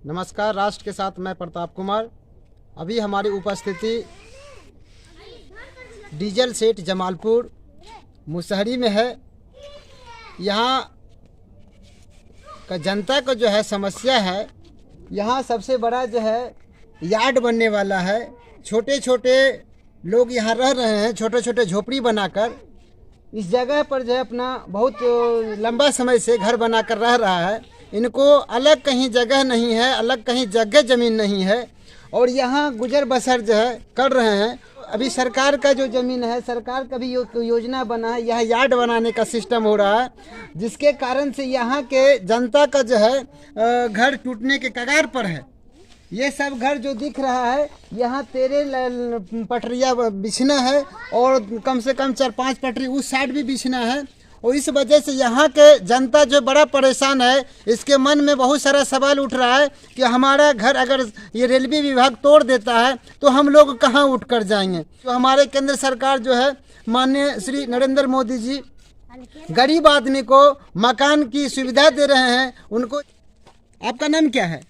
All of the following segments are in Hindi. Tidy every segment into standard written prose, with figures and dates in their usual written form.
नमस्कार। राष्ट्र के साथ मैं प्रताप कुमार। अभी हमारी उपस्थिति डीजल सेट जमालपुर मुसहरी में है। यहाँ का जनता को जो है समस्या है, यहाँ सबसे बड़ा जो है यार्ड बनने वाला है। छोटे छोटे लोग यहाँ रह रहे हैं, छोटे छोटे झोपड़ी बनाकर। इस जगह पर जो है अपना बहुत लंबा समय से घर बनाकर रह रहा है। इनको अलग कहीं जगह नहीं है, अलग कहीं जगह ज़मीन नहीं है और यहाँ गुजर बसर जो है कर रहे हैं। अभी सरकार का जो ज़मीन है, सरकार का भी योजना बना है, यहाँ यार्ड बनाने का सिस्टम हो रहा है, जिसके कारण से यहाँ के जनता का जो है घर टूटने के कगार पर है। ये सब घर जो दिख रहा है, यहाँ 13 पटरियाँ बिछना है और कम से कम 4-5 पटरी उस साइड भी बिछना है। और इस वजह से यहाँ के जनता जो बड़ा परेशान है, इसके मन में बहुत सारा सवाल उठ रहा है कि हमारा घर अगर ये रेलवे विभाग तोड़ देता है तो हम लोग कहाँ उठ कर जाएंगे। तो हमारे केंद्र सरकार जो है माननीय श्री नरेंद्र मोदी जी गरीब आदमी को मकान की सुविधा दे रहे हैं। उनको, आपका नाम क्या है?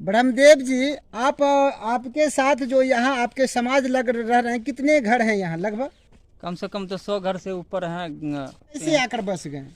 ब्रह्मदेव जी, आपके साथ जो यहाँ आपके समाज लग रह रहे हैं, कितने घर हैं यहाँ? लगभग कम से कम तो 100 घर से ऊपर हैं। कैसे आकर बस गए?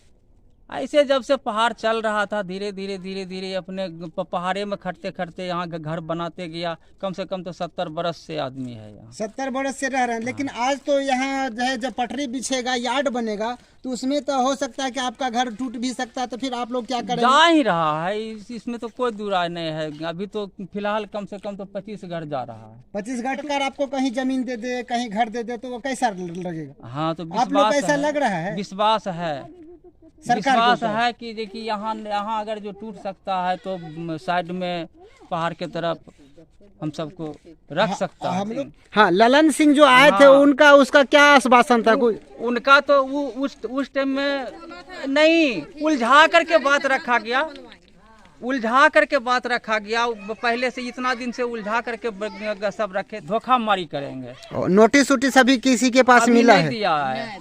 ऐसे जब से पहाड़ चल रहा था, धीरे धीरे अपने पहाड़े में खटते खटते यहाँ घर बनाते गया। कम से कम तो 70 बरस से आदमी है यहाँ। 70 बरस से रह रहे हैं। लेकिन आज तो यहाँ जो है जब पटरी बिछेगा, यार्ड बनेगा, तो उसमें तो हो सकता है कि आपका घर टूट भी सकता है। तो फिर आप लोग क्या करेंगे? जा ही रहा है, इसमें तो कोई दुराय नहीं है। अभी तो फिलहाल कम से कम तो 25 घर जा रहा है। 25 घर का आपको कहीं जमीन दे दे, कहीं घर दे दे, तो वो कैसा लगेगा? हाँ, तो आप लोग कैसा लग रहा है? विश्वास है, विश्वास है कि देखिए यहाँ अगर जो टूट सकता है तो साइड में पहाड़ के तरफ हम सबको रख सकता है। हम लोग, हाँ, ललन सिंह जो आए थे, उनका उसका क्या आश्वासन था? कोई उनका तो उस टाइम में नहीं, उलझा करके बात रखा गया, उलझा करके बात रखा गया। पहले से इतना दिन से उलझा करके सब रखे, धोखा मारी करेंगे। नोटिस वोटिस अभी किसी के पास मिला है? दिया है,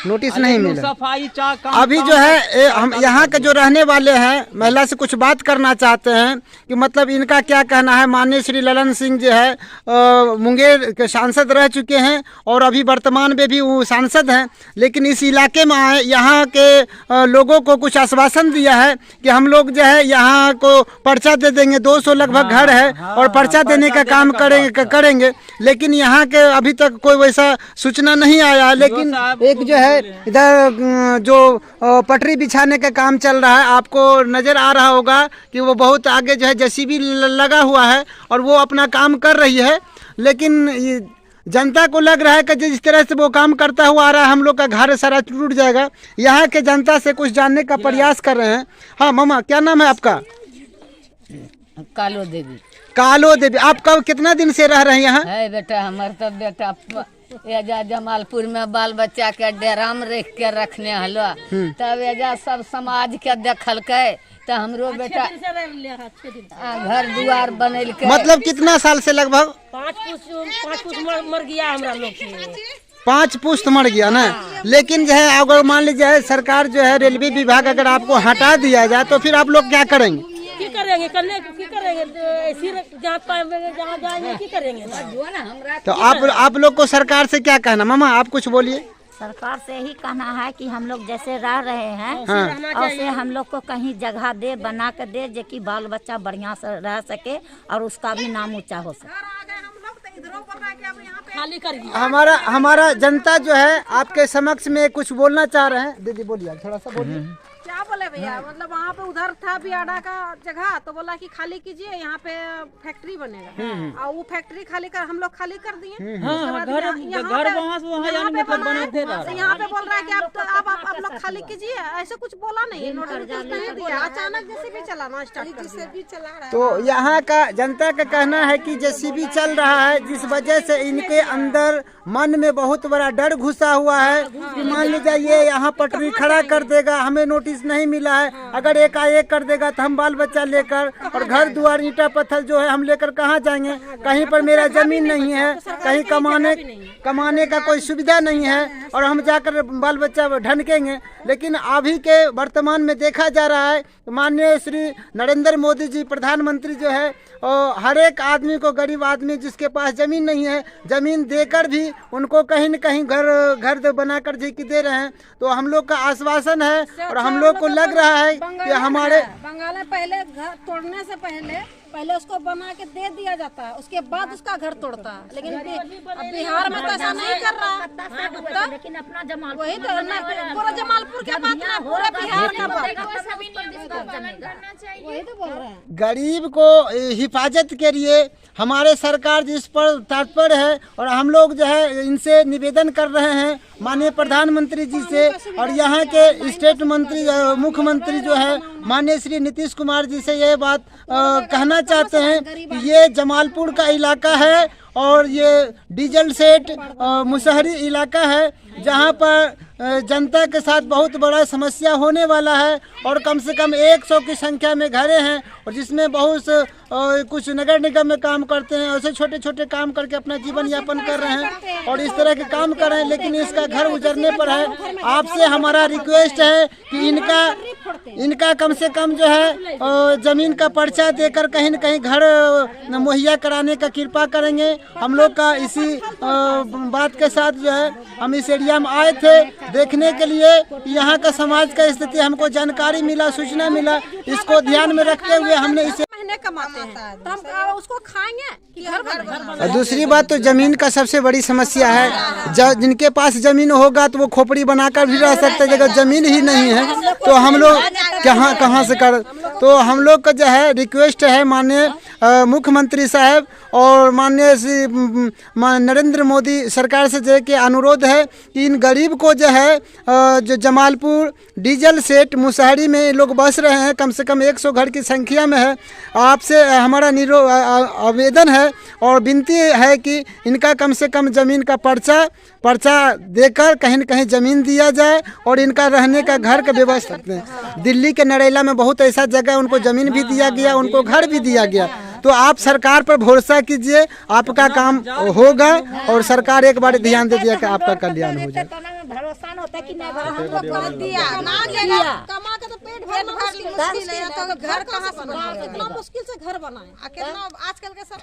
नोटिस नहीं मिला। सफाई अभी जो है हम यहाँ के जो रहने वाले हैं, महिला से कुछ बात करना चाहते हैं कि मतलब इनका क्या कहना है। माननीय श्री ललन सिंह जो है मुंगेर के सांसद रह चुके हैं और अभी वर्तमान में भी वो सांसद हैं, लेकिन इस इलाके में आए, यहाँ के लोगों को कुछ आश्वासन दिया है कि हम लोग जो है यहाँ को पर्चा दे देंगे। 200 लगभग घर है और पर्चा देने का काम करेंगे। लेकिन यहाँ के अभी तक कोई वैसा सूचना नहीं आया। लेकिन एक जो है इधर जो पटरी बिछाने का काम चल रहा है, आपको नजर आ रहा होगा कि वो बहुत आगे जो है जेसीबी लगा हुआ है और वो अपना काम कर रही है। लेकिन जनता को लग रहा है कि जिस तरह से वो काम करता हुआ आ रहा है, हम लोग का घर सारा टूट जाएगा। यहाँ के जनता से कुछ जानने का प्रयास कर रहे हैं। हाँ मामा, क्या नाम है आपका? कालो देवी। कालो देवी, आप कब कितना दिन से रह रहे हैं यहाँ? है बेटा, हमारे तो बेटा एजा जमालपुर में बाल बच्चा के डेरा में रख के रखने हलो, तब एजा सब समाज के देखल के, तो हमरो बेटा घर दुआर बनल के। मतलब कितना साल से? लगभग 5 पुश्त मर गया हमरा लोग के। 5 पुश्त मर गया ना। लेकिन जो है अगर मान लीजिए सरकार जो है रेलवे विभाग अगर आपको हटा दिया जाए तो फिर आप लोग क्या करेंगे? की करेंगे? ऐसी जहाँ जाएंगे की करेंगे? तो आप लोग को सरकार से क्या कहना? मामा आप कुछ बोलिए। सरकार से ही कहना है कि हम लोग जैसे रह रहे हैं, हाँ, और से हम लोग को कहीं जगह दे, बना कर दे, जो कि बाल बच्चा बढ़िया से रह सके और उसका भी नाम ऊंचा हो सके। खाली कर हमारा जनता जो है आपके समक्ष में कुछ बोलना चाह रहे हैं। दीदी बोलिए, थोड़ा सा बोलिए। क्या बोले भैया, मतलब वहाँ पे उधर था बियाडा का जगह, तो बोला कि खाली कीजिए, यहाँ पे फैक्ट्री बनेगा। और वो फैक्ट्री खाली कर, हम लोग खाली कर दिए। घर वहाँ यहाँ पे बोल रहा है कि आप लोग खाली कीजिए, ऐसे कुछ बोला नहीं, नोटिस नहीं दिया। अचानक जेसीबी चलाना स्टार्ट कर दिया। तो यहाँ का जनता का कहना है कि जेसीबी चल रहा है, जिस वजह से इनके अंदर मन में बहुत बड़ा डर घुसा हुआ है कि मान लीजिए ये यहाँ पटरी खड़ा कर देगा, हमें नोटिस नहीं नहीं मिला है। अगर एकाएक कर देगा तो हम बाल बच्चा लेकर और घर द्वार ईंटा पत्थर जो है हम लेकर कहाँ जाएंगे। कहीं पर मेरा जमीन नहीं है, कहीं कमाने का कोई सुविधा नहीं है और हम जाकर बाल बच्चा ढनकेंगे। लेकिन अभी के वर्तमान में देखा जा रहा है माननीय श्री नरेंद्र मोदी जी प्रधानमंत्री जो है और हर एक आदमी को, गरीब आदमी जिसके पास जमीन नहीं है, जमीन देकर भी उनको कहीं न कहीं घर बनाकर जी की दे रहे हैं। तो हम लोग का आश्वासन है और हम लोग को लग रहा है कि हमारे बंगाल में पहले घर तोड़ने से पहले उसको बना के दे दिया जाता है, उसके बाद उसका घर तोड़ता है। लेकिन बिहार में तो ऐसा नहीं कर रहा। लेकिन अपना जमालपुर वही तो पूरा जमालपुर के बात ना, पूरा बिहार का बात वही तो बोल रहे हैं। गरीब को हिफाजत के लिए हमारे सरकार जिस पर तत्पर है और हम लोग जो है इनसे निवेदन कर रहे हैं माननीय प्रधानमंत्री जी से और यहाँ के स्टेट मंत्री मुख्यमंत्री जो है माननीय श्री नीतीश कुमार जी से ये बात कहना चाहते हैं कि ये जमालपुर का इलाका है और ये डीजल सेट मुसहरी इलाका है जहाँ पर जनता के साथ बहुत बड़ा समस्या होने वाला है और कम से कम 100 की संख्या में घरें हैं और जिसमें बहुत कुछ नगर निगम में काम करते हैं, ऐसे छोटे छोटे काम करके अपना जीवन यापन कर रहे हैं और इस तरह के काम कर रहे हैं। लेकिन इसका घर उजड़ने पर है। आपसे हमारा रिक्वेस्ट है कि इनका कम से कम जो है जमीन का पर्चा देकर कहीं न कहीं घर मुहैया कराने का कृपा करेंगे। हम लोग का इसी बात के साथ जो है हम इस एरिया में आए थे देखने के लिए यहाँ का समाज का स्थिति, हमको जानकारी मिला, सूचना मिला। इसको ध्यान में रखते हुए हमने इसे महीने कमाते हैं तो हम उसको खाएंगे कि घर दूसरी बात तो जमीन का सबसे बड़ी समस्या है। जिनके पास जमीन होगा तो वो खोपड़ी बनाकर भी रह सकते हैं, अगर जमीन ही नहीं है तो हम लोग कहाँ से कर। तो हम लोग का जो है रिक्वेस्ट है माननीय मुख्यमंत्री साहब और माननीय श्री नरेंद्र मोदी सरकार से जो है कि अनुरोध है कि इन गरीब को जो है जो जमालपुर डीजल सेट मुसहरी में लोग बस रहे हैं, कम से कम 100 घर की संख्या में है। आपसे हमारा आवेदन है और विनती है कि इनका कम से कम ज़मीन का पर्चा देकर कहीं न कहीं ज़मीन दिया जाए और इनका रहने का घर का व्यवस्था दें। दिल्ली के नरेला में बहुत ऐसा जगह उनको ज़मीन भी दिया गया, उनको घर भी दिया गया। तो आप सरकार पर भरोसा कीजिए, आपका काम होगा और सरकार एक बार ध्यान दे दिया कि आपका कल्याण हो जाए। भरोसा न होता कि नहीं कमा के तो पेट भरना मुश्किल है, तो घर कहाँ से बनाए, इतना मुश्किल से घर बनाए। कितना आजकल के सब